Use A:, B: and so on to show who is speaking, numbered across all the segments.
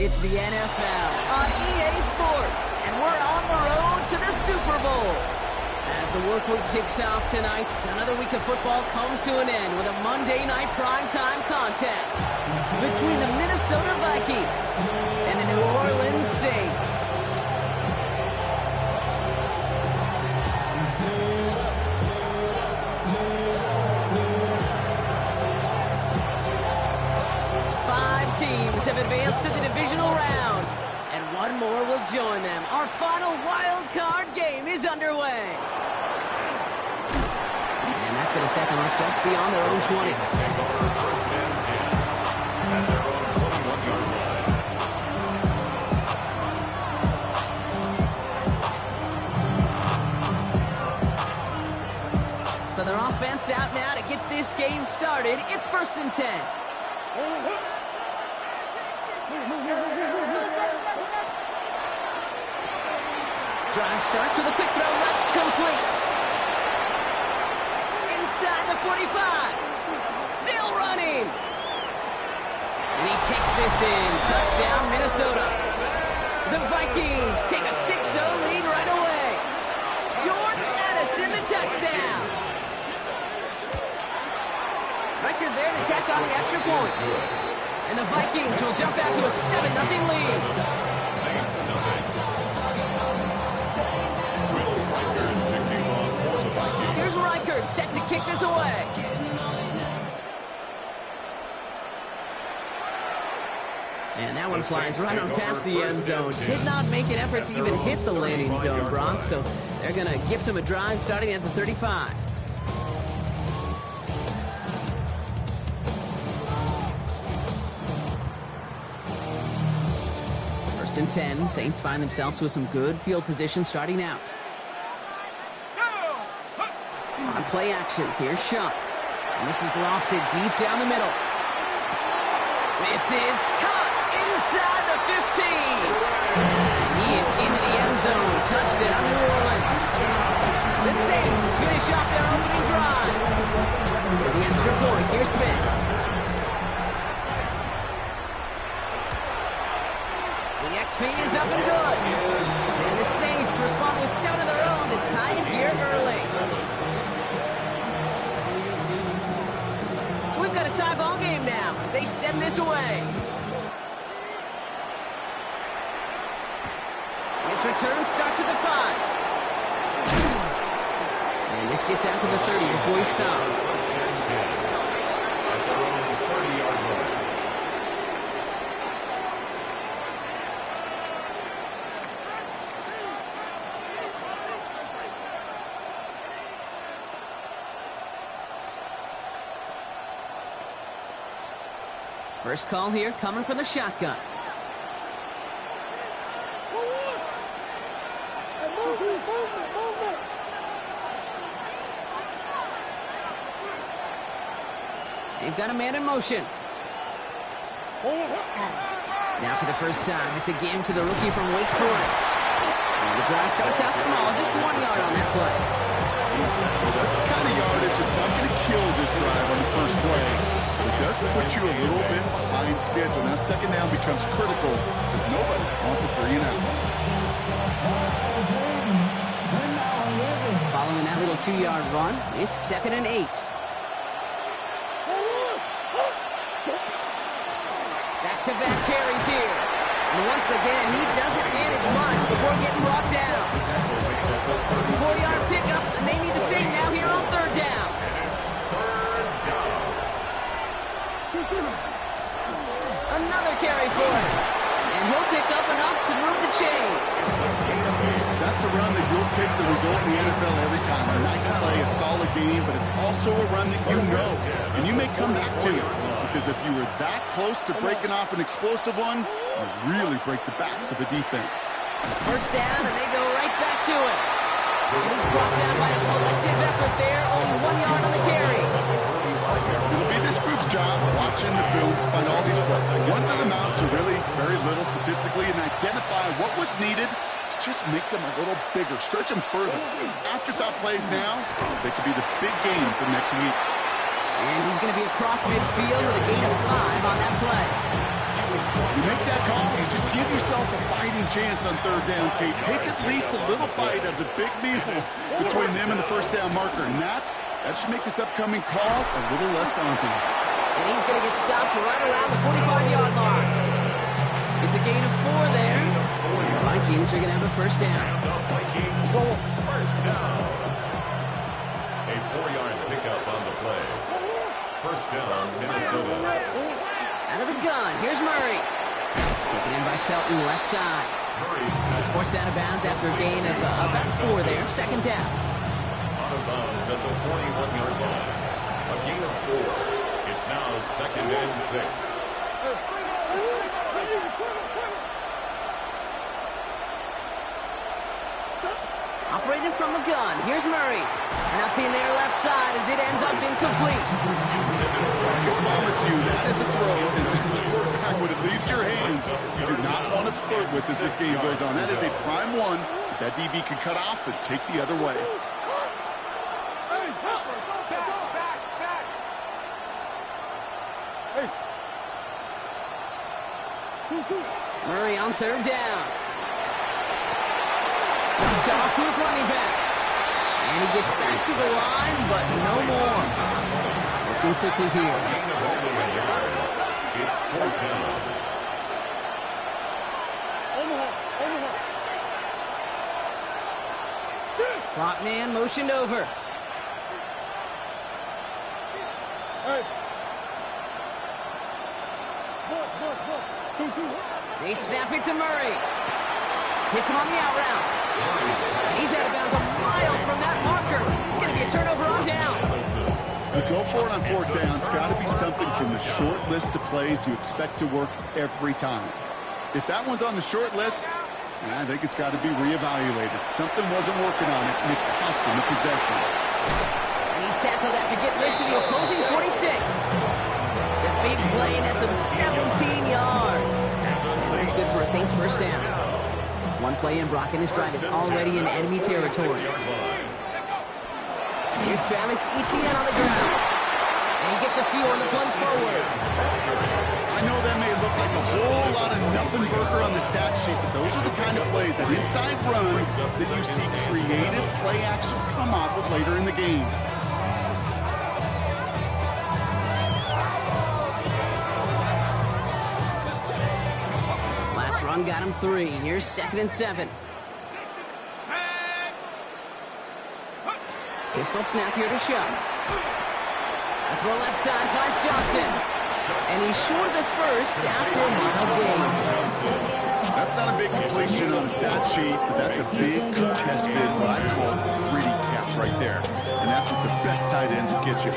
A: It's the NFL on EA Sports, and we're on the road to the Super Bowl. As the work week kicks off tonight, another week of football comes to an end with a Monday night primetime contest between the Minnesota Vikings and the New Orleans Saints. Teams have advanced to the divisional round, and one more will join them. Our final wild card game is underway. And that's going to set them up just beyond their own 20. So their offense out now to get this game started. It's 1st and 10. Drive start to the quick throw left, complete. Inside the 45. Still running. And he takes this in. Touchdown, Minnesota. The Vikings take a 6-0 lead right away. Jordan Addison, the touchdown. Rikers there to tack on the extra point. And the Vikings will jump out to a 7-0 lead. Here's Reichert set to kick this away. And that one flies right on past the end zone. Did not make an effort to even hit the landing zone, Brock. So they're going to gift him a drive starting at the 35. First and 10. Saints find themselves with some good field position starting out. On play action, here's Shuck. And this is lofted deep down the middle. This is caught inside the 15. He is into the end zone. Touchdown, New Orleans. The Saints finish off their opening drive. For the extra point, here's Smith. The XP is up and good. And the Saints respond with 7 of their own to tie it here early. We've got a tie ball game now as they send this away. This return starts at the 5. And this gets out to the 30 before he stops. First call here coming from the shotgun. They've got a man in motion. Now for the first time, it's a game to the rookie from Wake Forest. And the drive starts out small, just 1 yard on that play.
B: That's the kind of yardage that's not going to kill this drive on the first play. It does put you a little bit behind schedule. Now second down becomes critical because nobody wants a 3 and out.
A: Following that little 2-yard run, it's 2nd and 8. Back-to-back carries here. And once again, he doesn't manage much before getting brought down. It's a 4-yard pickup, and they need the same now here on 3rd down. Another carry for him. And he'll pick up enough to move the chains.
B: That's a run that you'll take the result in the NFL every time. A nice play, a solid game, but it's also a run that you know, and you may come back to. Because if you were that close to breaking off an explosive one, you really break the backs of the defense.
A: First down, and they go right back to it. And he's brought down by a collective effort there, only 1 yard on the carry.
B: It'll be this group's job watching the film to find all these plays. One to them out to really very little statistically and identify what was needed to just make them a little bigger, stretch them further. Afterthought plays now, they could be the big games of next week.
A: And he's going to be across midfield with a gain of 5 on that play.
B: You make that call to just give yourself a fighting chance on third down, Kate. Take at least a little bite of the big meal between them and the first down marker. And that should make this upcoming call a little less daunting.
A: And he's going to get stopped right around the 45-yard line. It's a gain of 4 there. And the Vikings are going to have a first down.
C: First down. A 4-yard pickup on the play. First down, Minnesota.
A: Out of the gun, here's Murray. Taken in by Felton, left side. He's forced out of bounds after a gain of about 4 there. Second down.
C: Out of bounds at the 41-yard line. A gain of 4. It's now second and 6.
A: Operating from the gun, here's Murray. Nothing there left side as it ends up incomplete.
B: I promise you, that is a throw, and it's a quarterback when it leaves your hands, you do not want to flirt with as this game goes on. That is a prime one that DB can cut off and take the other way.
A: Murray on third down. Jumped off to his running back. And he gets back to the line, but no more. Looking quickly here.
C: It's fourth down.
A: Slot man motioned over. They snap it to Murray. Hits him on the out route. And he's out of bounds a mile from that marker. It's going to be a turnover on downs.
B: To go for it on fourth down, it's got to be something from the short list of plays you expect to work every time. If that one's on the short list, I think it's got to be reevaluated. Something wasn't working on it, and it cost him the possession.
A: And he's tackled after getting this to the opposing 46. The big play, and that's him 17 yards. That's good for a Saints first down. One play in, Brock, and his drive is already in enemy territory. Here's Travis Etienne on the ground. And he gets a few on the plunge forward.
B: I know that may look like a whole lot of nothing burger on the stat sheet, but those are the kind of plays, an inside run, that you see creative play action come off of later in the game.
A: Last run got him 3. Here's 2nd and 7. Pistol snap here to Shuck. A throw left side finds Johnson. And he's short the first after a mile gain.
B: That's not a big completion on the stat sheet, but that's a big contested, what I call gritty catch right there. And that's what the best tight ends will get you.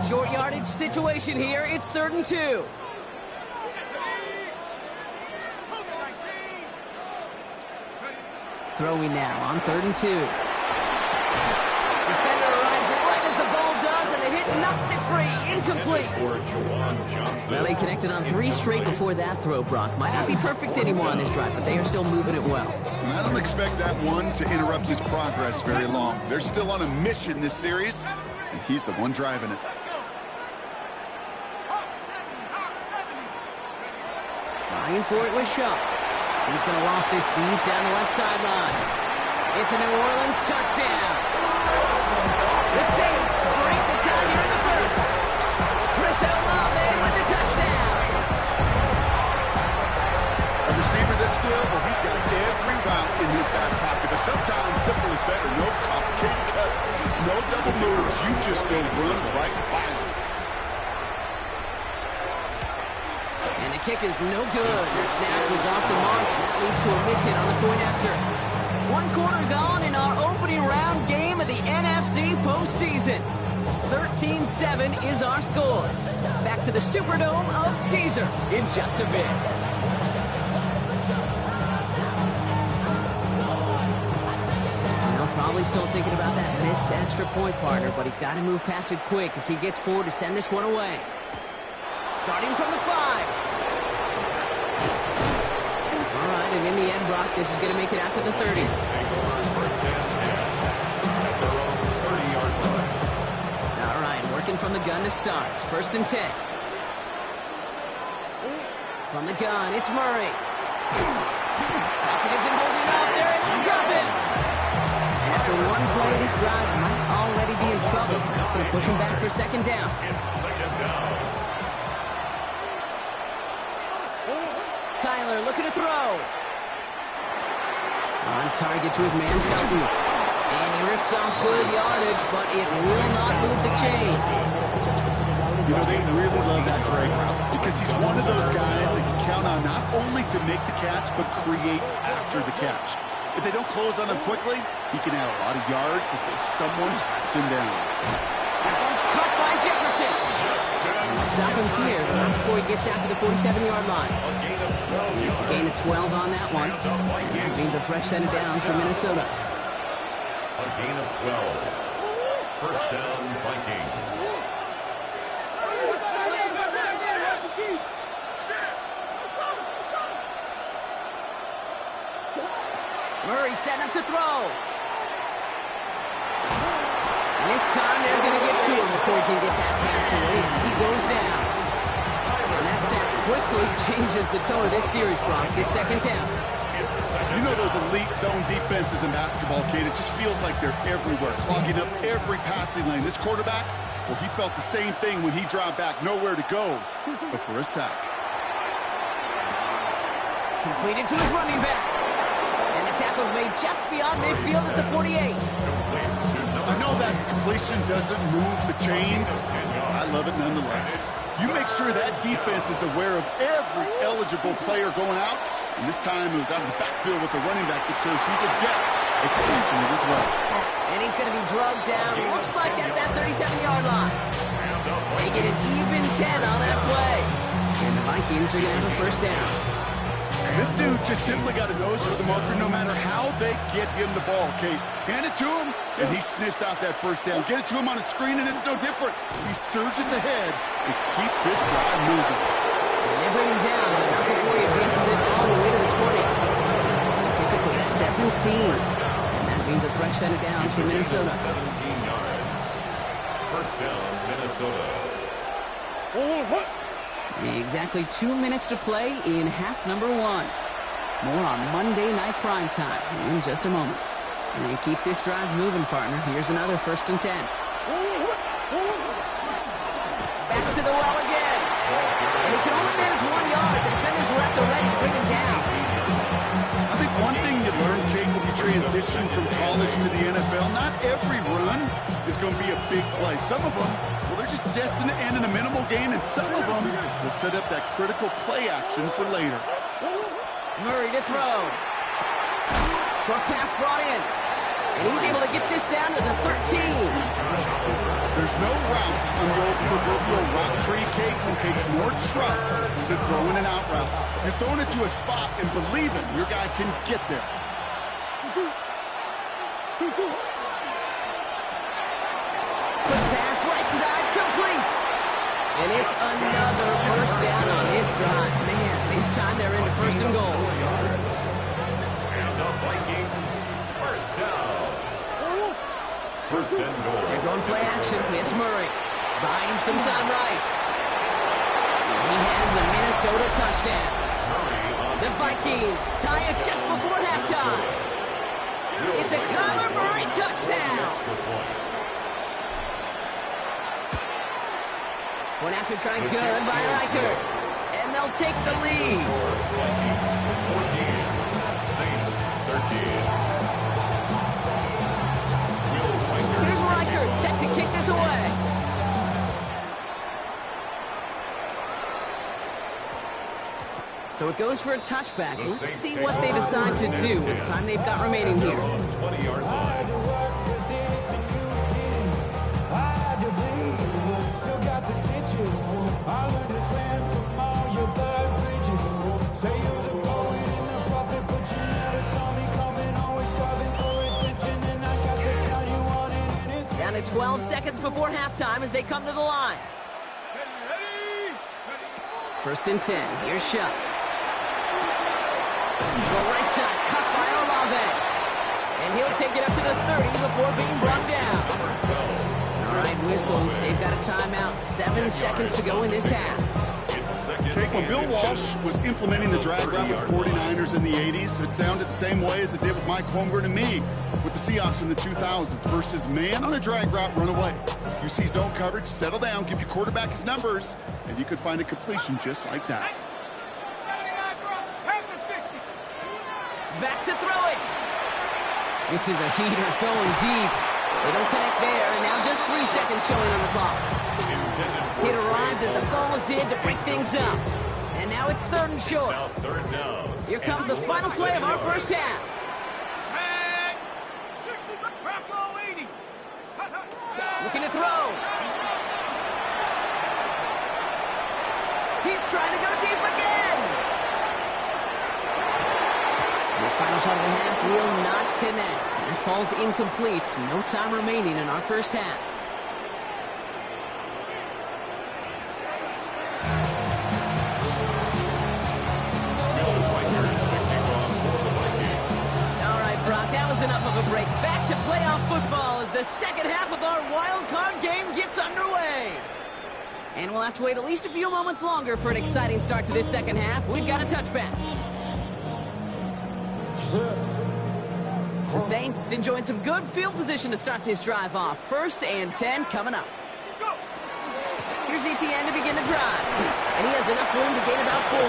A: Short yardage situation here. It's 3rd and 2. Throwing now on 3rd and 2. Defender arrives right as the ball does, and the hit knocks it free. Incomplete. Well, they connected on 3 straight before that throw, Brock. Might not be perfect anymore on this drive, but they are still moving it well.
B: And I don't expect that one to interrupt his progress very long. They're still on a mission this series, and he's the one driving it.
A: Trying for it with Shuck. He's going to loft this deep down the left sideline. It's a New Orleans touchdown. The Saints break the tie here in the first. Chris Olave with the touchdown.
B: A receiver this skilled, well, he's got every route in his back pocket, but sometimes simple is better. No complicated cuts, no double moves. You just go run right by him.
A: And the kick is no good. The snap was off the mark, and that leads to a miss hit on the point after. 1 quarter gone in our opening round game of the NFC postseason. 13-7 is our score. Back to the Superdome of Caesar in just a bit. Well, probably still thinking about that missed extra point, partner, but he's got to move past it quick as he gets forward to send this one away. Starting from the 5. All right, and in the end, Brock, this is going to make it out to the 30. All right, working from the gun to start. 1st and 10. From the gun, it's Murray. Pocket isn't holding up. They're able to drop him. And after one play, this drive might already be in trouble. That's going to push him back for second down.
C: It's second down.
A: Kyler looking to throw. On target to his man, Felton. And he rips off good yardage, but it will not move the chains.
B: You know, they really love that drag route because he's one of those guys that can count on not only to make the catch, but create after the catch. If they don't close on him quickly, he can add a lot of yards before someone tracks him down.
A: That one's caught by Jefferson. Stop him here, but not before he gets out to the 47-yard line. It's a gain of 12 on that one. And that means a fresh set of downs for Minnesota.
C: A gain of 12. First down, Vikings.
A: Murray setting up to throw. And this time they're going to get to him before he can get that pass away as he goes down. And that sack quickly changes the tone of this series, Brock. It's second down.
B: You know those elite zone defenses in basketball, Kate, it just feels like they're everywhere, clogging up every passing lane. This quarterback, well, he felt the same thing when he dropped back, nowhere to go but for a sack.
A: Completed to his running back. And the tackle's made just beyond midfield at the 48.
B: I know that completion doesn't move the chains. I love it nonetheless. You make sure that defense is aware of every eligible player going out. And this time it was out of the backfield with the running back that shows he's adept at catching it as well.
A: And he's going to be drugged down, looks like at that 37-yard line. They get an even 10 on that play. And the Vikings are going to have a first down.
B: This dude just simply got a nose for the marker no matter how they get him the ball, Kate. Hand it to him, and he sniffs out that first down. Get it to him on a screen, and it's no different. He surges ahead and keeps this drive moving.
A: And they bring him down, but not before he advances it all the way to the 20. Pickup of 17. And that means a fresh set of downs for Minnesota.
C: 17 yards. First down, Minnesota.
A: Exactly 2 minutes to play in half number one. More on Monday Night Primetime in just a moment. And keep this drive moving, partner. Here's another first and 10. Back to the well again. And he can only manage 1 yard. The defenders were at the ready to bring him down.
B: I think one thing you learn, Kate, when you transition from college to the NFL, not every run is going to be a big play. Some of them, well, they're just destined to end in a minimal gain, and some of them will set up that critical play action for later.
A: Murray to throw. Short pass brought in. And he's able to get this down to the 13.
B: There's no routes on the old proverbial route tree, Kate. It takes more trust than throwing an out route. You're throwing it to a spot and believing your guy can get there.
A: Quick pass right side, complete. And it's another first down on his drive. Man, this time they're into first and goal.
C: And the Vikings, first down. First and goal.
A: They're going play action. It's Murray. Buying some time right. And he has the Minnesota touchdown. The Vikings tie it just before halftime. It's a Kyler Murray touchdown. One after trying good by Reichert. And they'll take the lead.
C: 14, Saints 13.
A: Here's Reichert set to kick this away. So it goes for a touchback. Let's see what they decide to do with the time they've got remaining here.
C: 20-yard line.
A: Down to 12 seconds before halftime as they come to the line. First and 10. Here's Shuck. The right side cut by Olave. And he'll take it up to the 30 before being brought down. All right, whistles. They've got a timeout. 7 seconds to go in this half.
C: It's second
B: Okay, when Bill Walsh was implementing the drag route with 49ers in the 80s, it sounded the same way as it did with Mike Holmgren and me with the Seahawks in the 2000s versus man on a drag route, run away. You see zone coverage, settle down, give your quarterback his numbers, and you could find a completion just like that.
A: Back to throw it. This is a heater going deep. They don't connect there, and now just 3 seconds showing on the clock. It arrived as the ball did to break things up. And now it's 3rd and short. Here comes the final play of our first half. Looking to throw. He's trying to go deep again. This final shot of the half will not connect. That falls incomplete. No time remaining in our first half. All right, Brock, that was enough of a break. Back to playoff football as the second half of our wild card game gets underway. And we'll have to wait at least a few moments longer for an exciting start to this second half. We've got a touchback. The Saints enjoying some good field position to start this drive off. 1st and 10 coming up. Here's ETN to begin the drive. And he has enough room to gain about 4.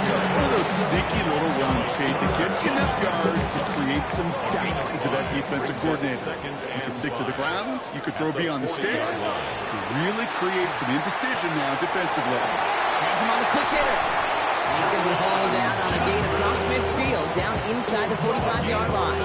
B: It's one of those sneaky little runs, Kate, that gets you enough yard to create some doubt into that defensive coordinator. You can stick to the ground. You could throw beyond the sticks. You really create some indecision now defensively.
A: Has him on the quick hitter. He's going to be hauled out on a gain across midfield, down inside the 45-yard line.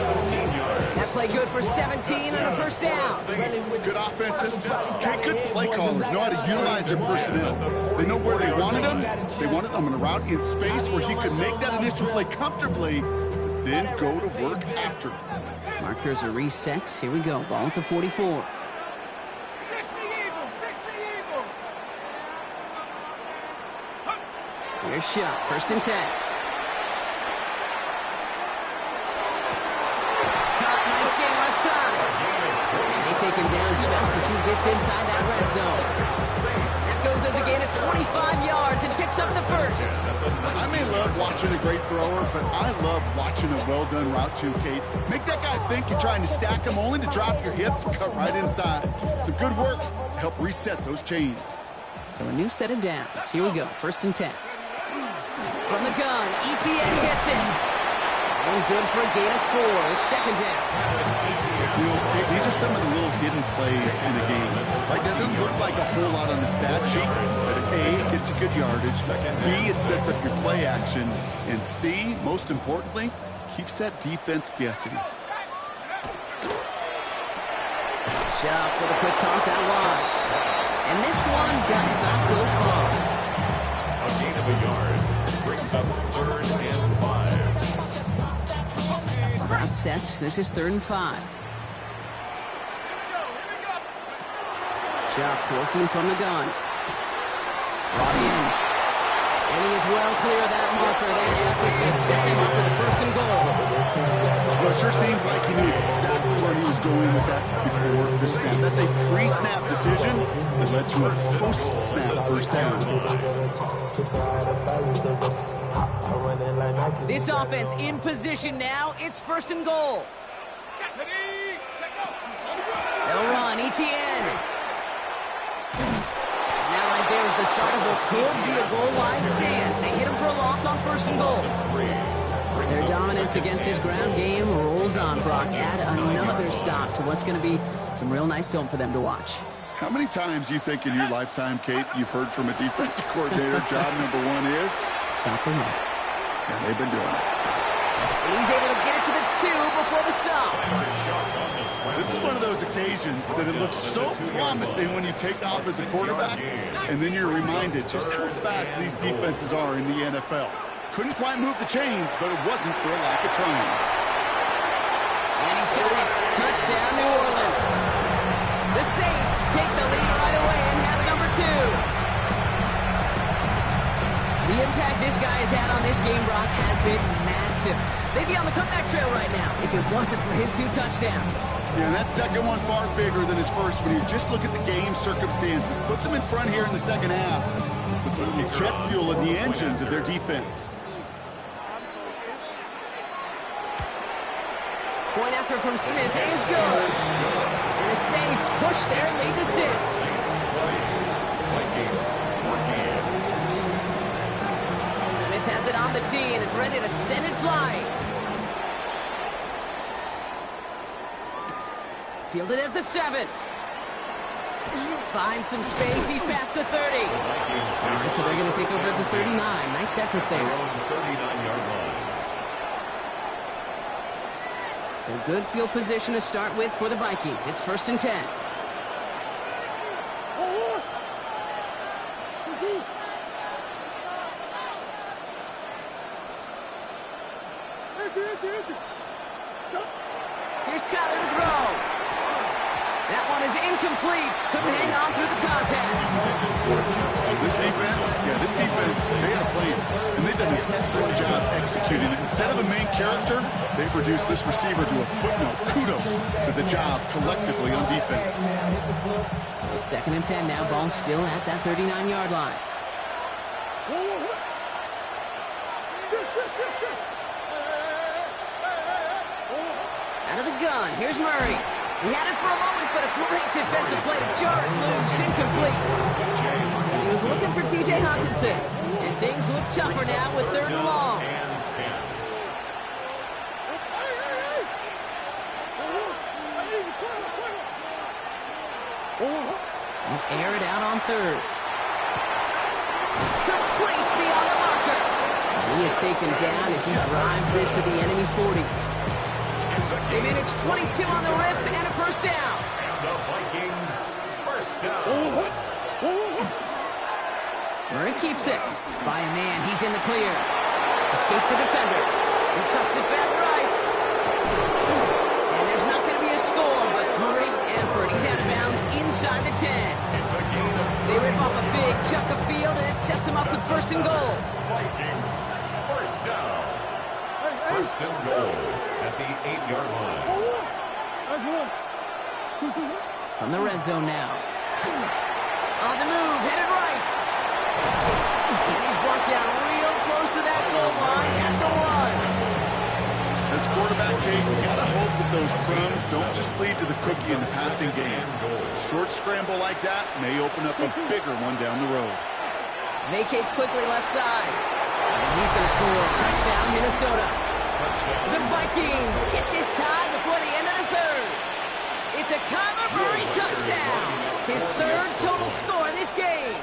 A: That play good for 17 and a first down.
B: Good offenses. Okay, good play callers know how to utilize their personnel. They know where they wanted them. They wanted them on a route in space where he could make that initial play comfortably, but then go to work after.
A: Markers are reset. Here we go. Ball at the 44. Here's shot. 1st and 10. Caught. Nice game left side. And they take him down just as he gets inside that red zone. That goes as a gain of 25 yards and picks up the 1st.
B: I may love watching a great thrower, but I love watching a well-done route too, Kate. Make that guy think you're trying to stack him only to drop your hips and cut right inside. Some good work to help reset those chains.
A: So a new set of downs. Here we go. 1st and 10. From the gun, ETN gets it. And good for a gain of 4. It's 2nd down.
B: You know, these are some of the little hidden plays in the game. Right, doesn't look like a whole lot on the stat sheet, but A, gets you good yardage. B, it sets up your play action. And C, most importantly, keeps that defense guessing.
A: Shot with a quick toss out wide. And this one does not go far.
C: A gain of a yard. Brings up 3rd and 5.
A: Route set. This is 3rd and 5. Shock working from the gun. Brought in. And he is well clear of that marker there. It's going to set him up for the 1st and goal.
B: Well, it sure seems like he knew exactly where he was going with that before the snap. That's a pre-snap decision that led to a post-snap 1st down.
A: This offense in position now. It's 1st and goal. They'll run. ETN. Now right there is the start of what could be a goal line stand. They hit him for a loss on 1st and goal. Their dominance against his ground game rolls on, Brock. Add another stop to what's going to be some real nice film for them to watch.
B: How many times do you think in your lifetime, Kate, you've heard from a defensive coordinator, job number 1 is?
A: Stop the run.
B: And they've been doing it.
A: And he's able to get it to the 2 before the stop.
B: This is one of those occasions that it looks so promising when you take off as a quarterback, and then you're reminded just how fast these defenses are in the NFL. Couldn't quite move the chains, but it wasn't for a lack of trying.
A: And he's got it. Touchdown, New Orleans. The Saints take the lead right away and have number 2. The impact this guy has had on this this game, Brock, has been massive. They'd be on the comeback trail right now if it wasn't for his 2 touchdowns.
B: Yeah, and that second one far bigger than his first when you just look at the game circumstances. Puts them in front here in the second half. Puts a little jet fuel in the engines of their defense.
A: Point after from Smith is good. And the Saints push their lead to 6. Smith has it on the tee, and it's ready to send it flying. Fielded at the 7. Finds some space. He's past the 30. All right, so they're going to take over at the 39. Nice effort there.
C: The 39-yard line.
A: So good field position to start with for the Vikings. It's 1st and 10. Here's Kyler to throw. That one is incomplete. Couldn't hang on through the contact.
B: This defense, they had a plan, and they've done an excellent job executing it. Instead of a main character, they've reduced this receiver to a footnote. Kudos to the job collectively on defense.
A: So it's 2nd and 10 now. Ball still at that 39-yard line. Out of the gun, here's Murray. He had it for a moment, but a great defensive play to jar it loose, incomplete. He was looking for T.J. Hawkinson, and things look tougher now with 3rd and long. And air it out on 3rd. Complete beyond the marker. And he is taken down as he drives this to the enemy 40. They managed 22 on the rip and a 1st down.
C: And the Vikings, 1st down.
A: Murray keeps it. By a man, he's in the clear. Escapes the defender. He cuts it back right. And there's not going to be a score, but great effort. He's out of bounds inside the 10. They rip off a big chunk of field, and it sets him up with 1st and goal.
C: Vikings, 1st down. 1st and goal at the 8-yard line.
A: From the red zone now. On the move, headed right. And he's brought down real close to that goal line at the 1.
B: As quarterback, Kate, you got to hope that those crumbs don't just lead to the cookie in the passing game. Short scramble like that may open up a bigger one down the road.
A: Vacates quickly left side. And he's going to score. Touchdown, Minnesota. The Vikings get this tie before the end of the 3rd. It's a Kyler Murray touchdown. His 3rd total score in this game.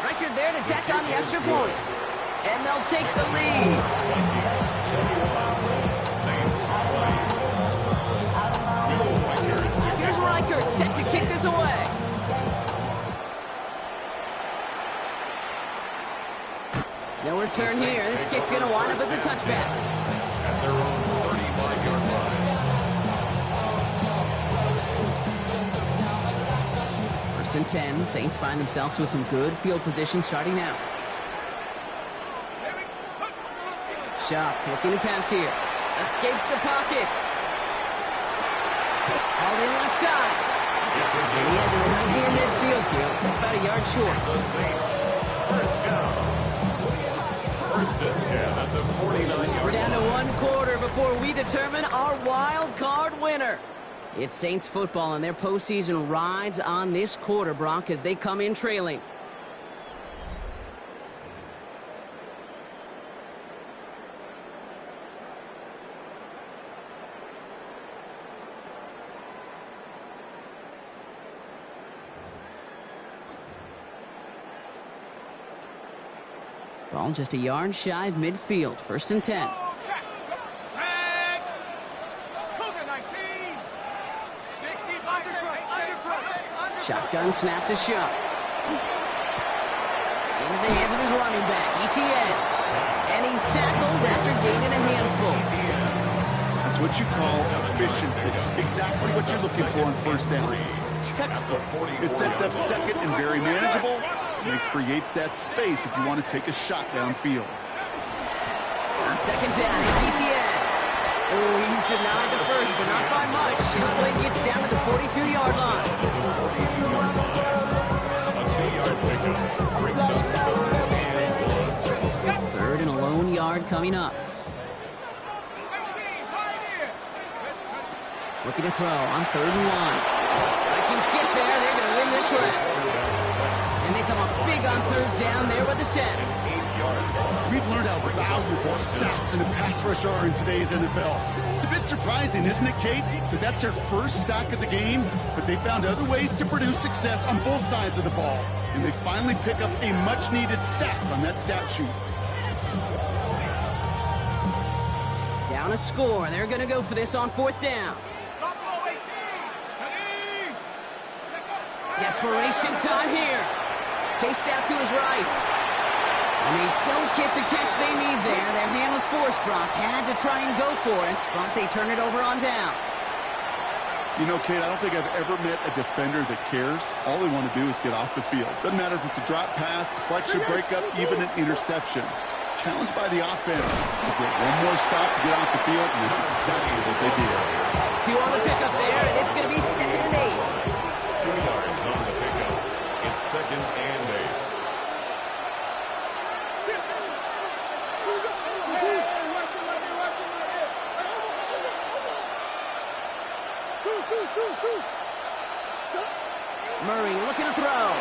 A: Record there to tack on the extra points. And they'll take the lead. Here's Reichert set to kick this away. No return here. This kick's going to wind up as a touchback.
C: At their own 35-yard line.
A: 1st and 10. Saints find themselves with some good field position starting out. Shock looking to pass here. Escapes the pocket. All in left side. And he has it right near midfield here. It's about a yard short.
C: The Saints, 1st down. 1st and 10 at the 49-yard
A: We're down to 1 quarter before we determine our wild card winner. It's Saints football, and their postseason rides on this quarter, Brock, as they come in trailing. Ball just a yard shy of midfield. 1st and 10. Shotgun snap to Shock. Into the hands of his running back, ETN. And he's tackled after gaining a handful.
B: That's what you call efficiency. Exactly what you're looking for in 1st down. Textbook. It sets up 2nd and very manageable. and it creates that space if you want to take a shot downfield.
A: On second down, it's Etienne. Oh, he's denied the first, but not by much. His play gets down to the 42-yard line.
C: A 2-yard pickup brings up
A: Third and a lone yard coming up. Looking to throw on 3rd and 1. Vikings get there. They're going to win this round. And they come up big on 3rd down there with the set.
B: We've learned how valuable sacks and a pass rush are in today's NFL. It's a bit surprising, isn't it, Kate? That that's their first sack of the game, but they found other ways to produce success on both sides of the ball. And they finally pick up a much-needed sack on that stat sheet.
A: Down a score. They're going to go for this on 4th down. Desperation time here. Chased out to his right. And they don't get the catch they need there. Their hand was forced, Brock. Had to try and go for it, but they turn it over on downs.
B: You know, Kate, I don't think I've ever met a defender that cares. All they want to do is get off the field. Doesn't matter if it's a drop pass, deflection, breakup, even an interception. Challenged by the offense to get one more stop to get off the field, and that's exactly what they did.
A: 2 on the pickup there, and it's going to be 2nd and 8.
C: 2 yards on the pickup. It's 2nd and 8.
A: Murray looking to throw.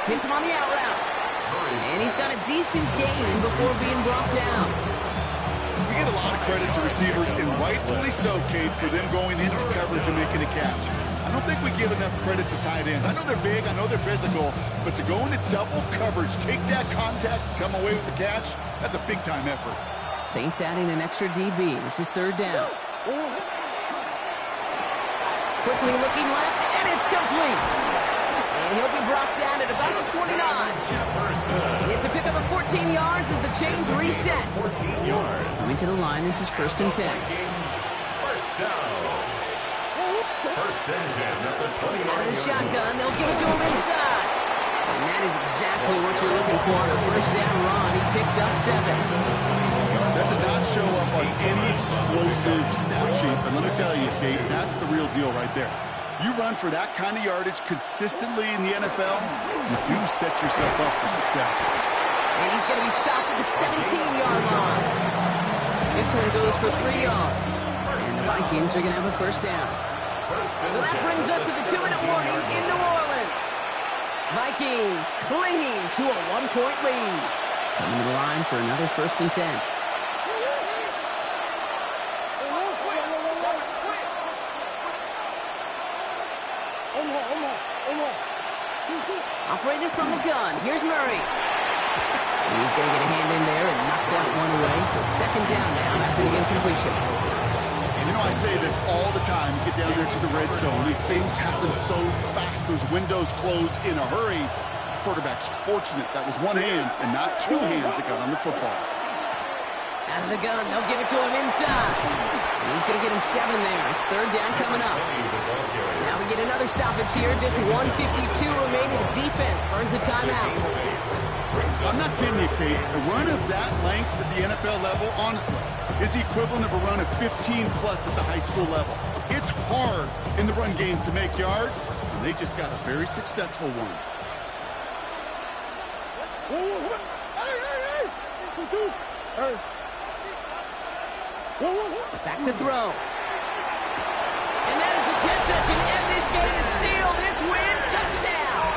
A: Hits him on the out route. And he's got a decent gain before being brought down.
B: We get a lot of credit to receivers, and rightfully so, Kate, for them going into coverage and making a catch. I don't think we give enough credit to tight ends. I know they're big, I know they're physical, but to go into double coverage, take that contact, come away with the catch, that's a big-time effort.
A: Saints adding an extra DB. This is 3rd down. Quickly looking left, and it's complete. And he'll be brought down at about the 29. It's a pickup of 14 yards as the chains reset.
C: 14 yards.
A: Coming to the line, this is 1st and 10.
C: First down. 1st and 10 at the 20-yard
A: Out of the
C: line.
A: shotgun, they'll give it to him inside. And that is exactly what you're looking for on a 1st down run. He picked up 7.
B: That does not show up on any explosive stat sheet, but let me tell you, Kate, that's the real deal right there. You run for that kind of yardage consistently in the NFL, you do set yourself up for success.
A: And he's going to be stopped at the 17-yard line. This one goes for 3 yards. And the Vikings are going to have a 1st down. So that brings us to the 2-minute warning in New Orleans. Vikings clinging to a 1-point lead. Coming to the line for another 1st and 10. Operated from the gun. Here's Murray. He's going to get a hand in there and knock that one away. So 2nd down now after the incompletion.
B: You know, I say this all the time. You get down there to the red zone, and things happen so fast. Those windows close in a hurry. Quarterback's fortunate that was one hand and not 2 hands that got on the football.
A: Out of the gun. They'll give it to him inside. And he's going to get him 7 there. It's 3rd down coming up. Now we get another stoppage here. Just 1:52 remaining. The defense burns a timeout.
B: I'm not kidding you, Kate. A run of that length at the NFL level, honestly, is the equivalent of a run of 15-plus at the high school level. It's hard in the run game to make yards, and they just got a very successful one.
A: Back to throw. And that is the catch that should end this game and seal this win. Touchdown!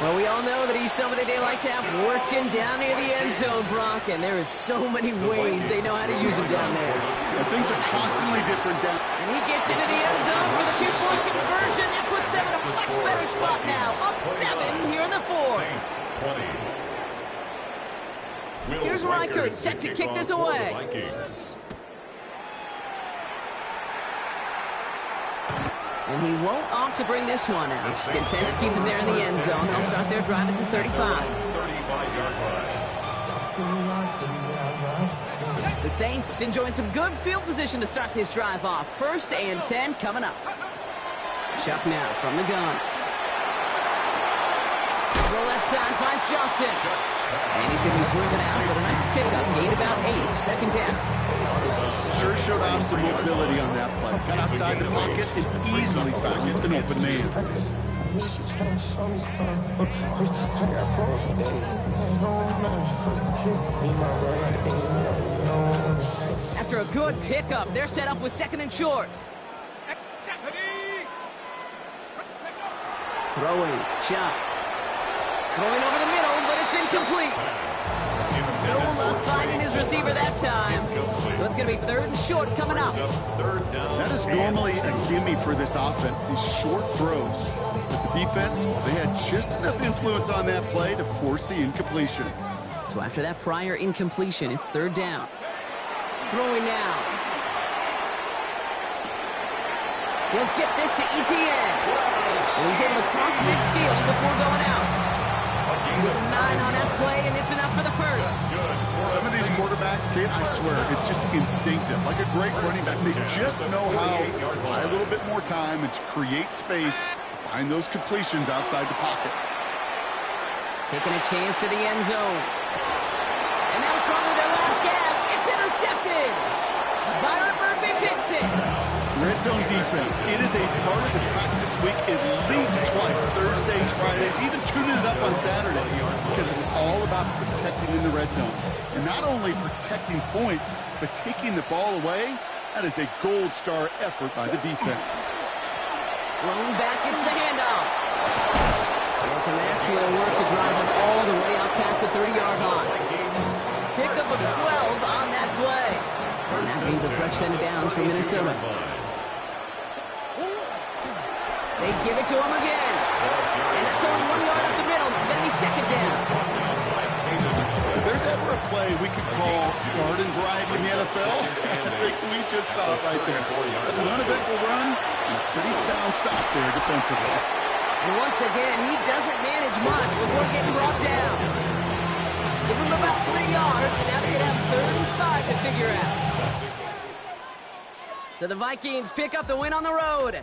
A: Well, we all know that he's somebody they like to have working down near the end zone, Brock, and there is so many ways they know how to use him down there.
B: And things are constantly different down.
A: And he gets into the end zone for the 2-point conversion. That puts them in a much better spot now. Up 7 here in the 4th.
C: Saints 20.
A: Here's Reichert set to kick this away. And he won't opt to bring this one out. Content to keep it there in the end zone. They'll start their drive at the 35.
C: 35-yard line.
A: The Saints enjoying some good field position to start this drive off. 1st and 10 coming up. Chuck now from the gun. throw left side, finds Johnson. And he's going to be driven out with a nice pickup. Gain about 8, second down.
B: Sure showed off some mobility on that play. Got outside the pocket and easily found an open man.
A: After a good pickup, they're set up with second and short. Throwing, shot. Throwing over the middle, but it's incomplete. No luck finding his receiver that time. So it's going to be third and short coming up.
B: That is normally a gimme for this offense, these short throws. But the defense, they had just enough influence on that play to force the incompletion.
A: So after that prior incompletion, it's third down. Throwing now. He'll get this to Etienne. And he's able to cross midfield before going out. 9 on that play, and it's enough for the first.
B: Some of these quarterbacks, Kate, I swear, it's just instinctive. Like a great running back, they just know how to buy a little bit more time and to create space to find those completions outside the pocket.
A: Taking a chance to the end zone. And that was probably their last gasp. It's intercepted. Byron Murphy picks it.
B: Red zone defense, it is a part of the practice week at least twice, Thursdays, Fridays, even tuning it up on Saturdays, because it's all about protecting in the red zone. And not only protecting points, but taking the ball away, that is a gold star effort by the defense.
A: Lone back gets the handoff. And some excellent work to drive them all the way out past the 30-yard line. Pickup of 12 on that play. And that means a fresh set of downs for Minnesota. They give it to him again. And that's only 1 yard up the middle. That'll be second down.
B: If there's ever a play we could call garden variety in the NFL, I think we just saw it right there. That's an uneventful run and a pretty sound stop there defensively.
A: And once again, he doesn't manage much before getting brought down. Give him about 3 yards, and now they're going to have 3rd and 5 to figure out. So the Vikings pick up the win on the road.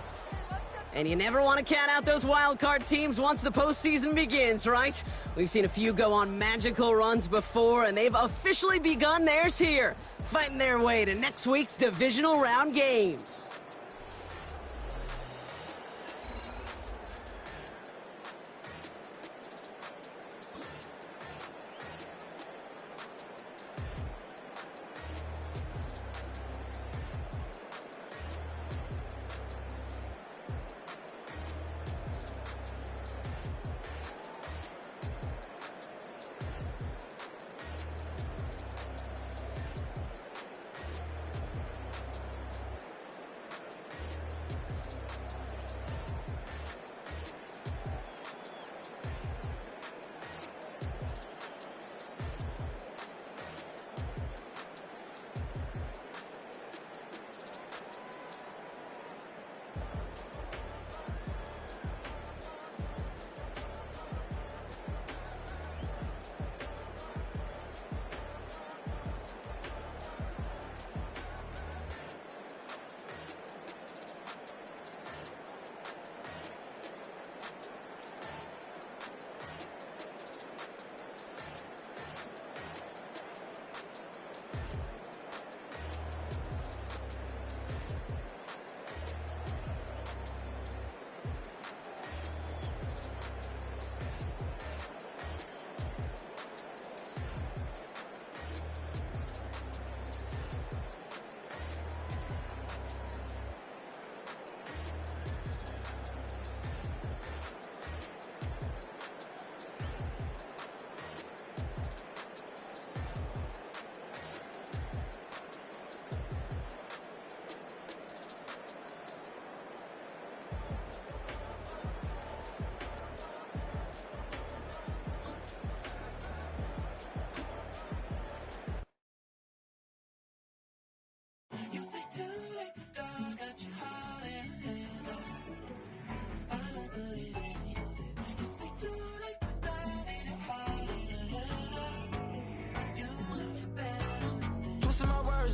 A: And you never want to count out those wild card teams once the postseason begins, right? We've seen a few go on magical runs before, and they've officially begun theirs here, fighting their way to next week's divisional round games.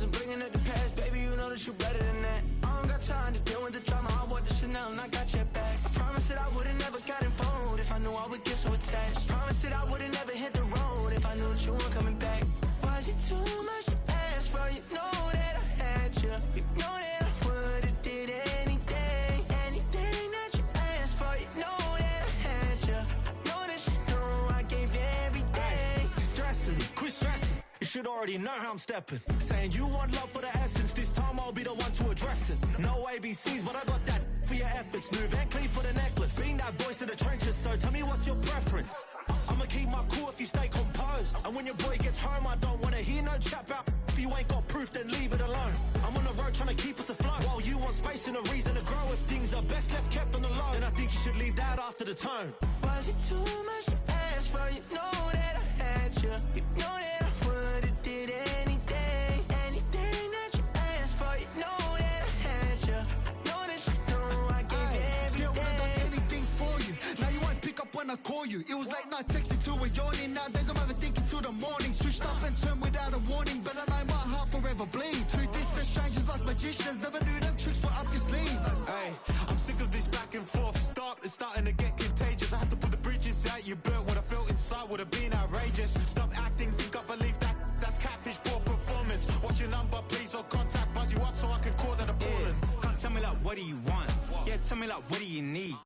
D: And bringing up the past, baby, you know that you better than that. I don't got time to deal with the drama. I want the Chanel and I got your back. I promise that I would've never got involved if if I knew I would get so attached. Promised that I would've never hit the road if I knew that you weren't coming back. Was it too much to ask for? You know that I had you. You know that I would've did anything that you asked for. You know that I had you. I know that you know I gave you everything.
E: Stressing, quit stressing. You should already know how I'm stepping. Saying you want love for the essence. This time I'll be the one to address it. No ABCs, but I got that for your efforts. New Van Cleef for the necklace. Being that voice in the trenches, so tell me what's your preference. I'ma keep my cool if you stay composed. And when your boy gets home, I don't wanna hear no chat about. If you ain't got proof, then leave it alone. I'm on the road trying to keep us afloat. While you want space and a reason to grow. If things are best left kept on the low, then I think you should leave that after the tone.
D: Was it too much to ask for? You know that I had you. You know that I would've did anything that you asked for. You know that I had you. I know that you know I gave you everything.
F: See, I would've done anything for you. Now you won't pick up when I call you. It was late night texting to a yawning. Nowadays I'm overthinking till the morning. Switched up and turned without a warning, but I know my heart forever bleed. Two distant strangers like magicians. Never knew them tricks were up your sleeve.
E: Hey, I'm sick of this back and forth. It's starting to get contagious. I had to put the bridges out you built. What I felt inside would have been outrageous. Stop acting, think I believe that's catfish, poor performance. What's your number, please, or contact, buzz you up so I can call that appalling.
G: Can't tell me like, what do you want? Yeah, tell me like, what do you need?